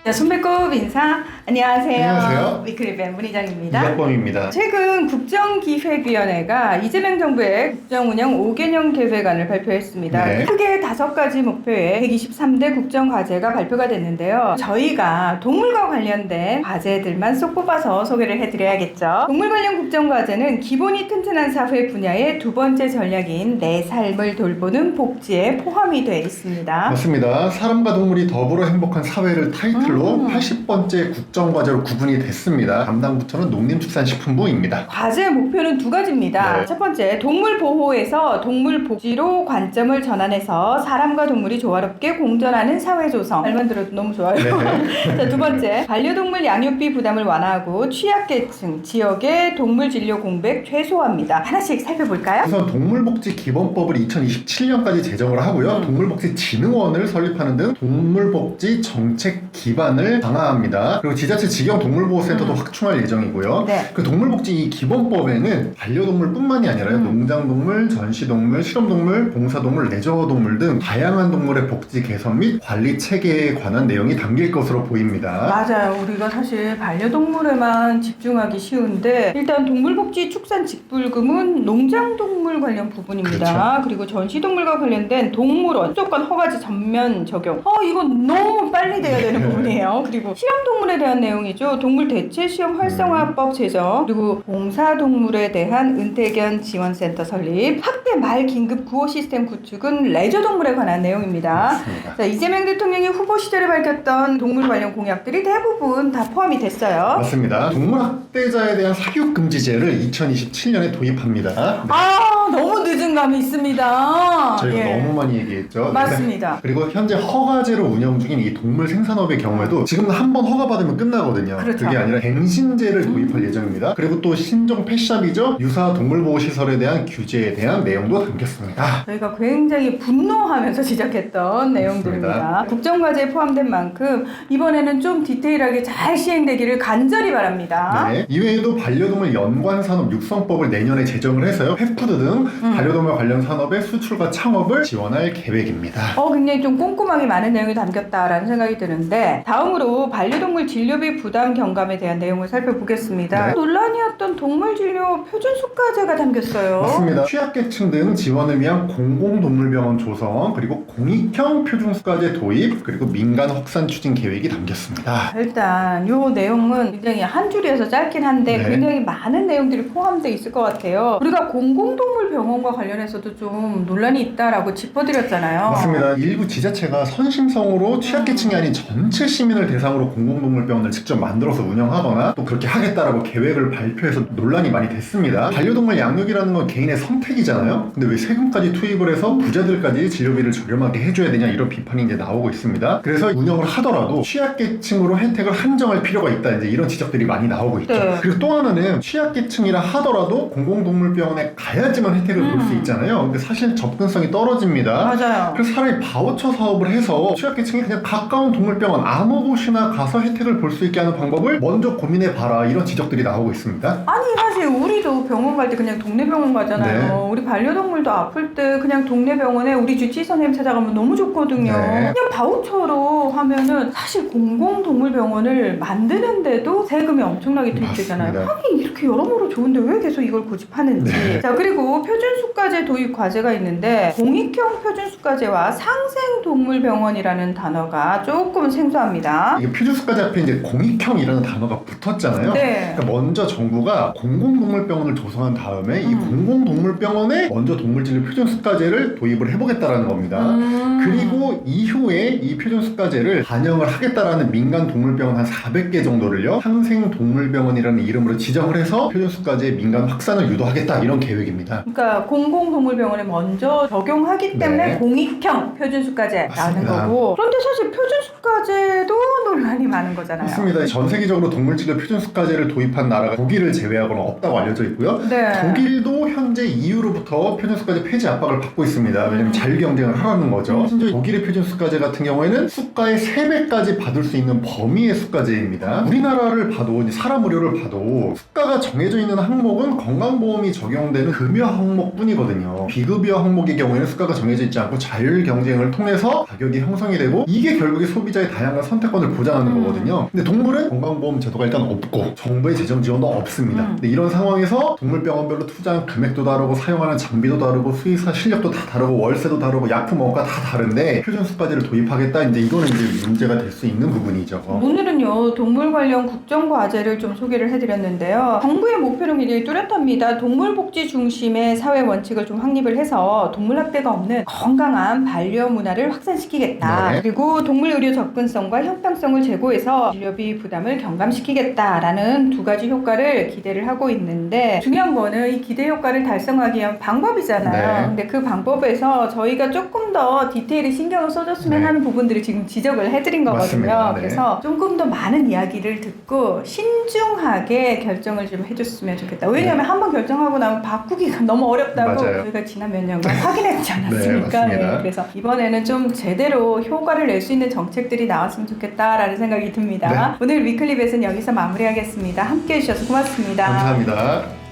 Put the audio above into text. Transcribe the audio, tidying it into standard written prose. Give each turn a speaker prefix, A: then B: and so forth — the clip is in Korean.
A: 자, 손배꼽 인사. 안녕하세요.
B: 안녕하세요.
A: 위클리뱅 문희정입니다.
B: 이학범입니다.
A: 최근 국정기획위원회가 이재명 정부의 국정운영 5개년 계획안을 발표했습니다.
B: 네.
A: 크게 5가지 목표에 123대 국정과제가 발표가 됐는데요. 저희가 동물과 관련된 과제들만 쏙 뽑아서 소개를 해드려야겠죠. 동물 관련 국정과제는 기본이 튼튼한 사회 분야의 두 번째 전략인 내 삶을 돌보는 복지에 포함이 되어 있습니다.
B: 맞습니다. 사람과 동물이 더불어 행복한 사회를 타이틀로 80번째 국정과제로 구분이 됐습니다. 담당 부처는 농림축산식품부입니다.
A: 과제 목표는 두 가지입니다.
B: 네.
A: 첫 번째, 동물 보호에서 동물 복지로 관점을 전환해서 사람과 동물이 조화롭게 공존하는 사회 조성. 말만 들어도 너무 좋아요.
B: 네.
A: 자, 두 번째, 반려동물 양육비 부담을 완화하고 취약계층 지역의 동물 진료 공백 최소화입니다. 하나씩 살펴볼까요?
B: 우선 동물복지기본법을 2027년까지 제정을 하고요. 동물복지진흥원을 설립하는 등 동물복지 정책 기반을 강화합니다. 그리고 지자체 직영 동물보호센터도 확충할 예정이고요.
A: 네.
B: 그 동물복지 이 기본법에는 반려동물뿐만이 아니라 농장동물, 전시동물, 실험동물, 봉사동물, 레저동물 등 다양한 동물의 복지 개선 및 관리 체계에 관한 내용이 담길 것으로 보입니다.
A: 맞아요. 우리가 사실 반려동물에만 집중하기 쉬운데 일단 동물복지 축산직불금은 농장동물 관련 부분입니다.
B: 그렇죠.
A: 그리고 전시동물과 관련된 동물원 수족관 허가제 전면 적용. 이건 너무 빨리 돼야 되는 부분이에요. 그리고 실험동물에 대한 내용이죠. 동물 대체 시험 활성화법 제정, 그리고 봉사동물에 대한 은퇴견 지원센터 설립, 학대 말 긴급 구호 시스템 구축은 레저동물에 관한 내용입니다.
B: 맞습니다.
A: 자, 이재명 대통령이 후보 시절에 밝혔던 동물 관련 공약들이 대부분 다 포함이 됐어요.
B: 맞습니다. 동물학대자에 대한 사교육금지제를 2027년에 도입합니다. 네.
A: 너무 늦은 감이 있습니다.
B: 저희가
A: 예.
B: 너무 많이 얘기했죠.
A: 맞습니다.
B: 네. 그리고 현재 허가제로 운영 중인 이 동물 생산업의 경우에도 지금 한 번 허가받으면 끝나거든요.
A: 그렇죠.
B: 그게 아니라 갱신제를 도입할 예정입니다. 그리고 또 신종 펫샵이죠. 유사 동물보호시설에 대한 규제에 대한 내용도 담겼습니다.
A: 저희가 굉장히 분노하면서 시작했던 내용들입니다. 국정과제에 포함된 만큼 이번에는 좀 디테일하게 잘 시행되기를 간절히 바랍니다.
B: 네. 이외에도 반려동물 연관산업 육성법을 내년에 제정을 해서요. 펫푸드 등 반려동물 관련 산업의 수출과 창업을 지원할 계획입니다.
A: 굉장히 좀 꼼꼼하게 많은 내용이 담겼다라는 생각이 드는데 다음으로 반려동물 진료비 부담 경감에 대한 내용을 살펴보겠습니다.
B: 네.
A: 논란이었던 동물진료 표준수가제가 담겼어요.
B: 맞습니다. 취약계층 등 지원을 위한 공공동물병원 조성, 그리고 공익형 표준수가제 도입, 그리고 민간 확산 추진 계획이 담겼습니다.
A: 일단 이 내용은 굉장히 한 줄이어서 짧긴 한데
B: 네.
A: 굉장히 많은 내용들이 포함되어 있을 것 같아요. 우리가 공공동물병원과 관련해서도 좀 논란이 있다라고 짚어드렸잖아요.
B: 맞습니다. 일부 지자체가 선심성으로 취약계층이 아닌 전체 시민을 대상으로 공공동물병원을 직접 만들어서 운영하거나 또 그렇게 하겠다라고 계획을 발표해서 논란이 많이 됐습니다. 반려동물 양육이라는 건 개인의 선택이잖아요. 근데 왜 세금까지 투입을 해서 부자들까지 진료비를 저렴하게 해줘야 되냐 이런 비판이 이제 나오고 있습니다. 그래서 운영을 하더라도 취약계층으로 혜택을 한정할 필요가 있다 이제 이런 지적들이 많이 나오고 있죠.
A: 네.
B: 그리고 또 하나는 취약계층이라 하더라도 공공동물병원에 가야지만 혜택을 볼 수 있잖아요. 근데 사실 접근성이 떨어집니다.
A: 맞아요.
B: 그래서 차라리 바우처 사업을 해서 취약계층이 그냥 가까운 동물병원 아무 곳이나 가서 혜택을 볼 수 있게 하는 방법을 먼저 고민해봐라 이런 지적들이 나오고 있습니다.
A: 아니 사실 우리도 병원 갈 때 그냥 동네 병원 가잖아요.
B: 네.
A: 우리 반려동물도 아플 때 그냥 동네 병원에 우리 주치의 선생님 찾아가면 너무 좋거든요.
B: 네.
A: 그냥 바우처로 하면은 사실 공공동물병원을 만드는데도 세금이 엄청나게 투입되잖아요.
B: 맞습니다.
A: 하긴 이렇게 여러모로 좋은데 왜 계속 이걸 고집하는지.
B: 네.
A: 자, 그리고 표준수가제 도입 과제가 있는데 공익형 표준수가제와 상생동물병원이라는 단어가 조금 생소합니다.
B: 이게 표준수가제 앞에 이제 공익형이라는 단어가 붙었잖아요.
A: 네.
B: 그러니까 먼저 정부가 공공동물병원을 조성한 다음에 이 공공동물병원에 먼저 동물진료 표준수가제를 도입을 해보겠다라는 겁니다. 그리고 이후에 이 표준수가제를 반영을 하겠다라는 민간동물병원 한 400개 정도를요 상생동물병원이라는 이름으로 지정을 해서 표준수가제 민간 확산을 유도하겠다 이런 계획입니다.
A: 그러니까 공공동물병원에 먼저 적용하기 때문에
B: 네.
A: 공익형 표준수가제라는
B: 맞습니다.
A: 거고, 그런데 사실 표준수가제도 논란이 많은 거잖아요.
B: 맞습니다. 전 세계적으로 동물치료 표준수가제를 도입한 나라가 독일을 제외하고는 없다고 알려져 있고요.
A: 네.
B: 독일도 현재 EU로부터 표준수가제 폐지 압박을 받고 있습니다. 왜냐면 자율경쟁을 하라는 거죠. 심지어 독일의 표준수가제 같은 경우에는 수가의 3배까지 받을 수 있는 범위의 수가제입니다. 우리나라를 봐도 이제 사람 의료를 봐도 수가가 정해져 있는 항목은 건강보험이 적용되는 급여 항목뿐이거든요. 비급여 항목의 경우에는 수가가 정해져 있지 않고 자율경쟁을 통해서 가격이 형성이 되고 이게 결국에 소비자의 다양한 선택권을 보장하는 거거든요. 근데 동물은 건강보험 제도가 일단 없고 정부의 재정 지원도 없습니다. 근데 이런 상황에서 동물병원별로 투자한 금액도 다르고 사용하는 장비도 다르고 수의사 실력도 다 다르고 월세도 다르고 약품 원가 다 다른데 표준수가제를 도입하겠다, 이제 이거는 이제 문제가 될 수 있는 부분이죠.
A: 오늘은요 동물 관련 국정과제를 좀 소개를 해드렸는데요. 정부의 목표는 굉장히 뚜렷합니다. 동물복지 중심의 사회 원칙을 좀 확립을 해서 동물학대가 없는 건강한 반려문화를 확산시키겠다.
B: 네.
A: 그리고 동물의료 접근성과 형평성을 제고해서 진료비 부담을 경감시키겠다라는 두 가지 효과를 기대를 하고 있는데, 중요한 거는 이 기대 효과를 달성하기 위한 방법이잖아요.
B: 네.
A: 근데 그 방법에서 저희가 조금 더 디테일에 신경을 써줬으면
B: 네.
A: 하는 부분들을 지금 지적을 해드린 거거든요.
B: 맞습니다. 네.
A: 그래서 조금 더 많은 이야기를 듣고 신중하게 결정을 좀 해줬으면 좋겠다. 왜냐하면 한번 결정하고 나면 바꾸기가 너무 어렵다고
B: 맞아요.
A: 저희가 지난 몇 년간 확인했지 않았습니까?
B: 네, 맞습니다.
A: 그래서 이번에는 좀 제대로 효과를 낼 수 있는 정책들이 나왔으면 좋겠다라는 생각이 듭니다.
B: 네.
A: 오늘 위클립에서는 여기서 마무리하겠습니다. 함께해 주셔서 고맙습니다.
B: 감사합니다.